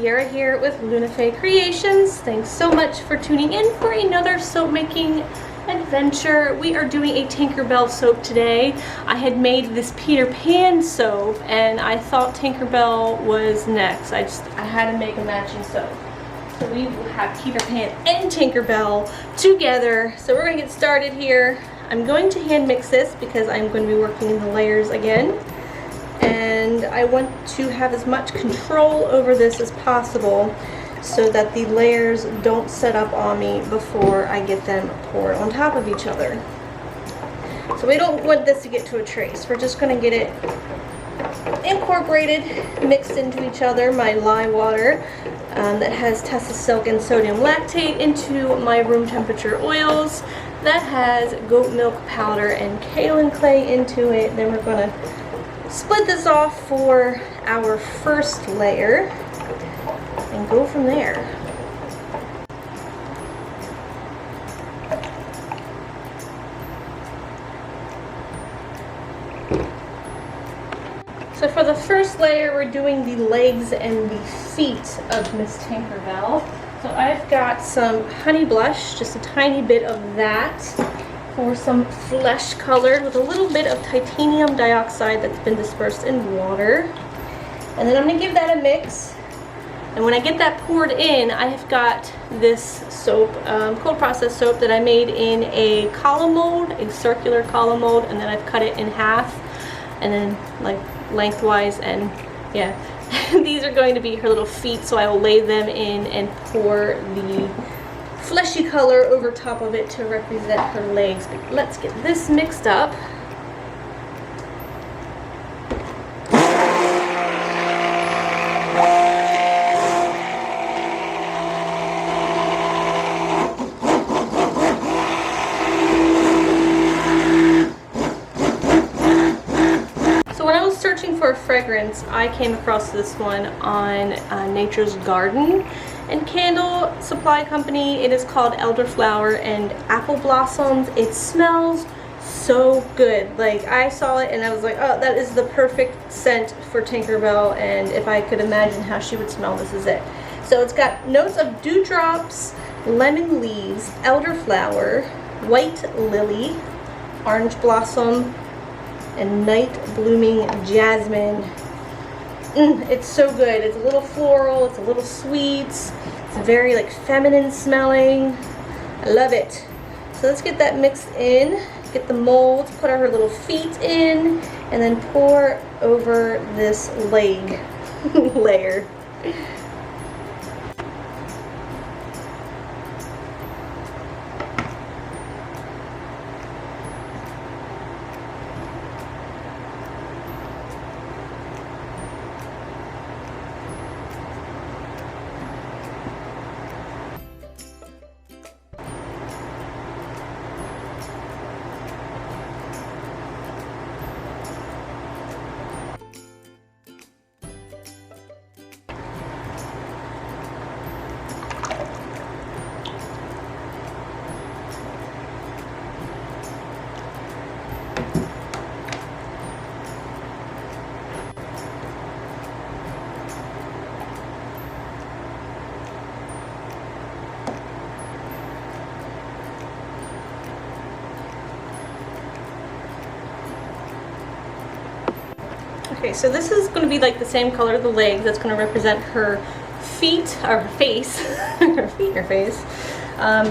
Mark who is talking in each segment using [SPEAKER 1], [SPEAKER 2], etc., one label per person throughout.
[SPEAKER 1] Tierra here with Tierrafae Creations. Thanks so much for tuning in for another soap making adventure. We are doing a Tinkerbell soap today. I had made this Peter Pan soap and I thought Tinkerbell was next. I had to make a matching soap. So we will have Peter Pan and Tinkerbell together. So we're going to get started here. I'm going to hand mix this because I'm going to be working in the layers again. And I want to have as much control over this as possible so that the layers don't set up on me before I get them poured on top of each other. So we don't want this to get to a trace. We're just going to get it incorporated, mixed into each other. My lye water that has Tessa silk and sodium lactate into my room temperature oils that has goat milk powder and kaolin clay into it. Then we're going to split this off for our first layer and go from there. So for the first layer, we're doing the legs and the feet of Miss Tinkerbell. So I've got some honey blush, just a tiny bit of that, for some flesh colored with a little bit of titanium dioxide that's been dispersed in water. And then I'm going to give that a mix. And when I get that poured in, I have got this soap, cold process soap that I made in a column mold, a circular column mold, and then I've cut it in half and then like lengthwise, and yeah. These are going to be her little feet, so I will lay them in and pour the fleshy color over top of it to represent her legs. But let's get this mixed up. Searching for a fragrance, I came across this one on Nature's Garden and Candle Supply Company. It is called Elderflower and Apple Blossoms. It smells so good. Like, I saw it and I was like, oh, that is the perfect scent for Tinkerbell, and if I could imagine how she would smell, this is it. So it's got notes of dewdrops, lemon leaves, elderflower, white lily, orange blossom, and night blooming jasmine. It's so good. It's a little floral, it's a little sweet, it's very like feminine smelling. I love it. So let's get that mixed in, get the molds, put her little feet in, and then pour over this leg layer. Okay, so this is going to be like the same color of the legs. That's going to represent her feet, or her face, her feet, her face.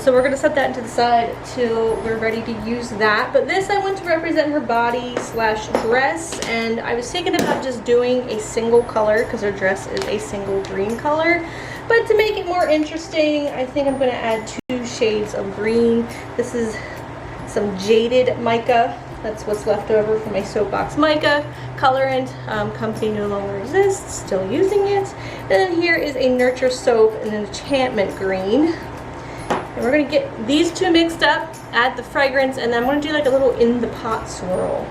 [SPEAKER 1] So we're going to set that to the side till we're ready to use that. But this I want to represent her body slash dress, and I was thinking about just doing a single color because her dress is a single green color. But to make it more interesting, I think I'm going to add 2 shades of green. This is some jaded mica. That's what's left over from my soapbox mica colorant. Company no longer exists, still using it. And then here is a Nurture soap and an enchantment green. And we're going to get these 2 mixed up, add the fragrance, and then I'm going to do like a little in the pot swirl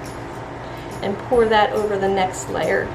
[SPEAKER 1] and pour that over the next layer.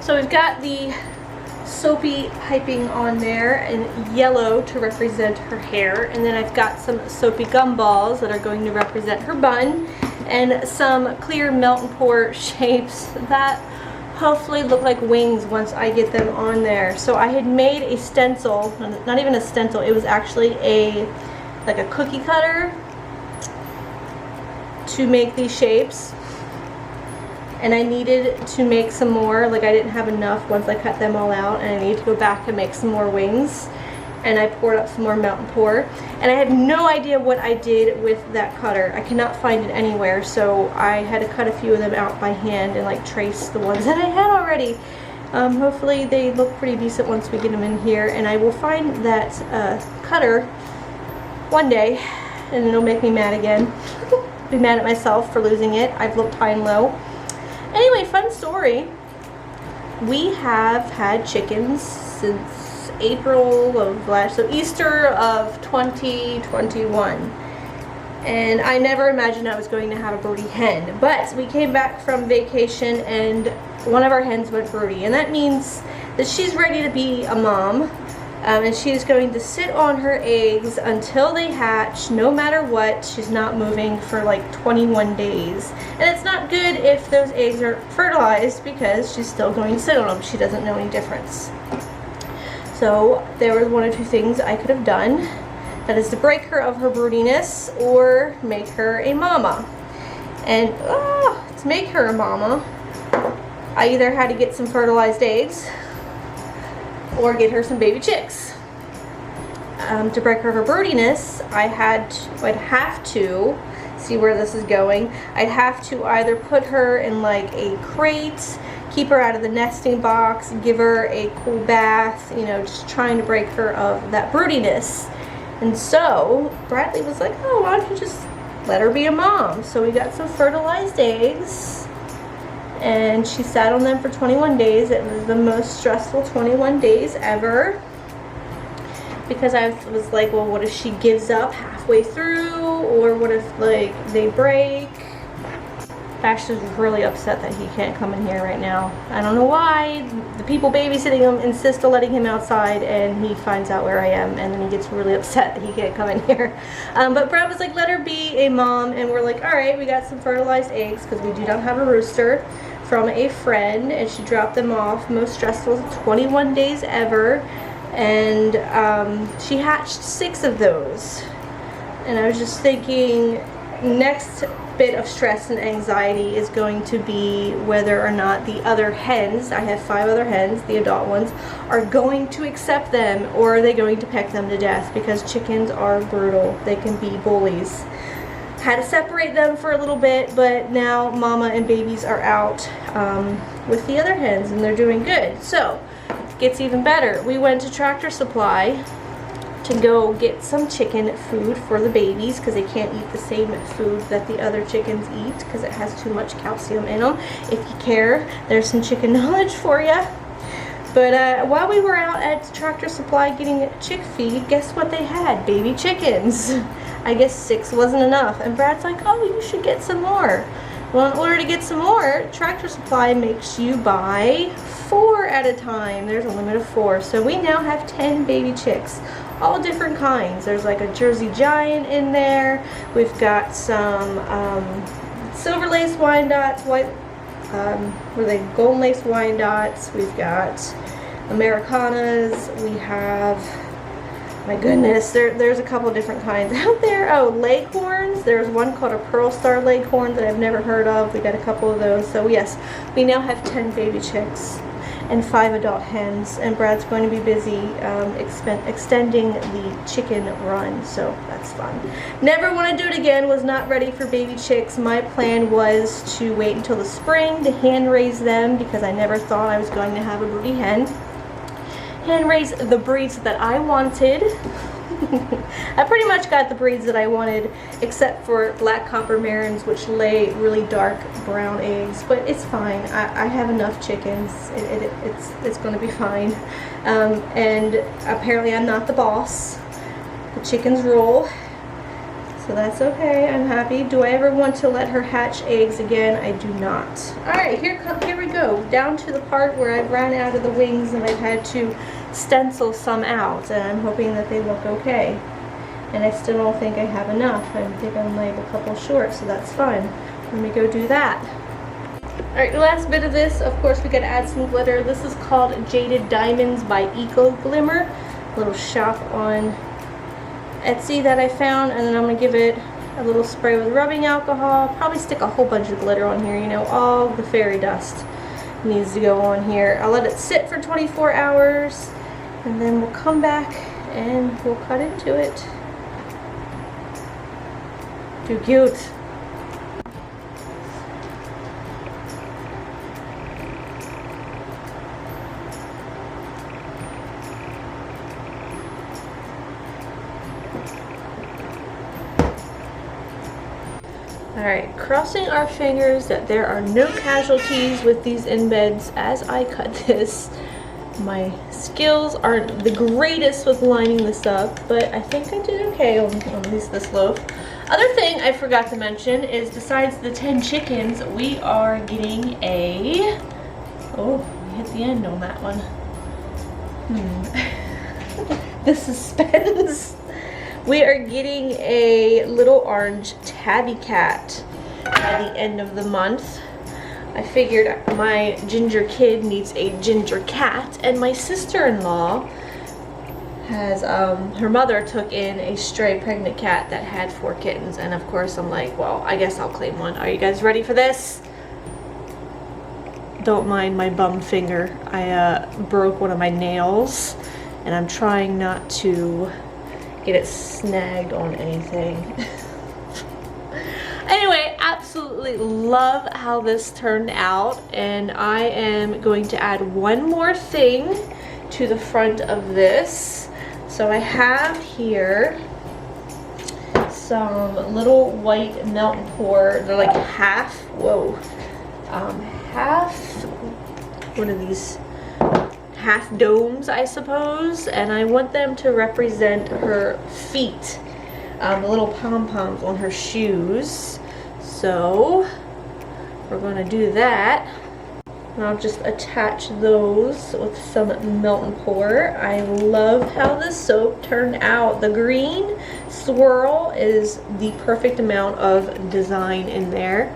[SPEAKER 1] So we've got the soapy piping on there in yellow to represent her hair, and then I've got some soapy gumballs that are going to represent her bun, and some clear melt and pour shapes that hopefully look like wings once I get them on there. So I had made a stencil, not even a stencil, it was actually like a cookie cutter to make these shapes, and I needed to make some more. Like, I didn't have enough once I cut them all out, and I needed to go back and make some more wings, and I poured up some more melt and pour, and I had no idea what I did with that cutter. I cannot find it anywhere, so I had to cut a few of them out by hand and like trace the ones that I had already. Hopefully they look pretty decent once we get them in here, and I will find that cutter one day, and it'll make me mad again. Be mad at myself for losing it. I've looked high and low. Anyway, fun story. We have had chickens since April of so Easter of 2021. And I never imagined I was going to have a broody hen. But we came back from vacation and one of our hens went broody. And that means that she's ready to be a mom. And she's going to sit on her eggs until they hatch, no matter what. She's not moving for like 21 days. And it's not good if those eggs are fertilized, because she's still going to sit on them. She doesn't know any difference. So there was one or two things I could have done. That is to break her of her broodiness or make her a mama. And to make her a mama, I either had to get some fertilized eggs or get her some baby chicks. To break her of her broodiness, I'd have to, see where this is going, I'd have to either put her in like a crate, keep her out of the nesting box, give her a cool bath, you know, just trying to break her of that broodiness. And so Bradley was like, oh, why don't you just let her be a mom? So we got some fertilized eggs, and she sat on them for 21 days. It was the most stressful 21 days ever, because I was like, well, what if she gives up halfway through, or what if like they break? Baxter's really upset that he can't come in here right now. I don't know why. The people babysitting him insist on letting him outside, and he finds out where I am, and then he gets really upset that he can't come in here. But Brad was like, let her be a mom, and we're like, all right, we got some fertilized eggs, because we do not have a rooster, from a friend, and she dropped them off. Most stressful 21 days ever, and she hatched 6 of those. And I was just thinking, next bit of stress and anxiety is going to be whether or not the other hens, I have 5 other hens, the adult ones, are going to accept them, or are they going to peck them to death, because chickens are brutal. They can be bullies. Had to separate them for a little bit, but now mama and babies are out with the other hens, and they're doing good. So it gets even better. We went to Tractor Supply to go get some chicken food for the babies, because they can't eat the same food that the other chickens eat, because it has too much calcium in them. If you care, there's some chicken knowledge for you. But while we were out at Tractor Supply getting chick feed, guess what they had? Baby chickens. I guess 6 wasn't enough, and Brad's like, oh, you should get some more. Well, in order to get some more, Tractor Supply makes you buy 4 at a time. There's a limit of 4. So we now have 10 baby chicks, all different kinds. There's like a Jersey Giant in there. We've got some silver lace Wyandottes, were they golden lace Wyandottes. We've got Americanas. We have, my goodness, there's a couple different kinds out there. Oh, Leghorns. There's one called a Pearl Star Leghorn that I've never heard of. We got a couple of those. So yes, we now have 10 baby chicks and 5 adult hens, and Brad's going to be busy extending the chicken run, so that's fun. Never want to do it again. Was not ready for baby chicks. My plan was to wait until the spring to hand raise them, because I never thought I was going to have a broody hen. Hand raise the breeds that I wanted. I pretty much got the breeds that I wanted, except for black copper marins, which lay really dark brown eggs, but it's fine. I have enough chickens. It's going to be fine. And apparently I'm not the boss. The chickens rule. So So that's okay. I'm happy. Do I ever want to let her hatch eggs again? I do not. Alright, here we go. Down to the part where I've ran out of the wings and I've had to stencil some out. And I'm hoping that they look okay. And I still don't think I have enough. I think I'm like a couple short, so that's fine. Let me go do that. Alright, the last bit of this, of course, we gotta add some glitter. This is called Jaded Diamonds by Eco Glimmer. A little shop on Etsy that I found, and then I'm gonna give it a little spray with rubbing alcohol. Probably stick a whole bunch of glitter on here, you know, all the fairy dust needs to go on here. I'll let it sit for 24 hours, and then we'll come back and we'll cut into it. Too cute. Alright, crossing our fingers that there are no casualties with these embeds as I cut this. My skills aren't the greatest with lining this up, but I think I did okay on at least this loaf. Other thing I forgot to mention is besides the 10 chickens, we are getting a... Oh, we hit the end on that one. The suspense. We are getting a little orange tabby cat by the end of the month. I figured my ginger kid needs a ginger cat, and my sister-in-law has, her mother took in a stray pregnant cat that had 4 kittens, and of course I'm like, well, I guess I'll claim one. Are you guys ready for this? Don't mind my bum finger. I broke one of my nails, and I'm trying not to get it snagged on anything. Anyway, absolutely love how this turned out, and I am going to add one more thing to the front of this. So I have here some little white melt and pour. They're like half, what are these? Half domes, I suppose, and I want them to represent her feet, the little pom-poms on her shoes. So we're going to do that, and I'll just attach those with some melt and pour. I love how the soap turned out. The green swirl is the perfect amount of design in there.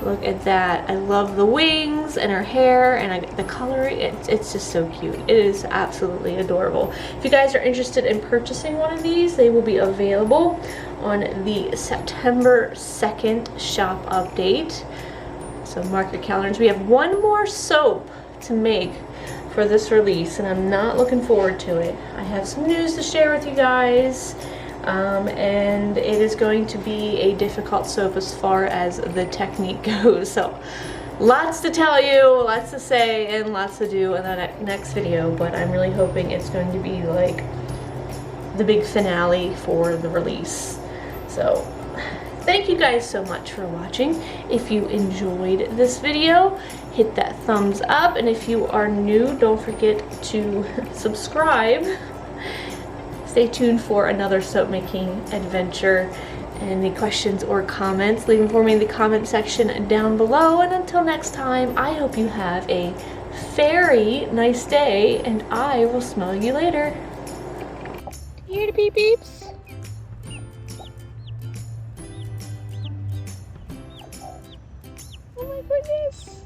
[SPEAKER 1] Look at that. I love the wings and her hair and the coloring. It's just so cute. It is absolutely adorable. If you guys are interested in purchasing one of these, they will be available on the September 2nd shop update. So mark your calendars. We have one more soap to make for this release, and I'm not looking forward to it. I have some news to share with you guys. And it is going to be a difficult soap as far as the technique goes. So lots to tell you, lots to say, and lots to do in the next video, but I'm really hoping it's going to be like the big finale for the release. So thank you guys so much for watching. If you enjoyed this video, hit that thumbs up, and if you are new, don't forget to subscribe. Stay tuned for another soap making adventure. Any questions or comments, leave them for me in the comment section down below. And until next time, I hope you have a very nice day, and I will smell you later. You hear the beep beeps? Oh my goodness.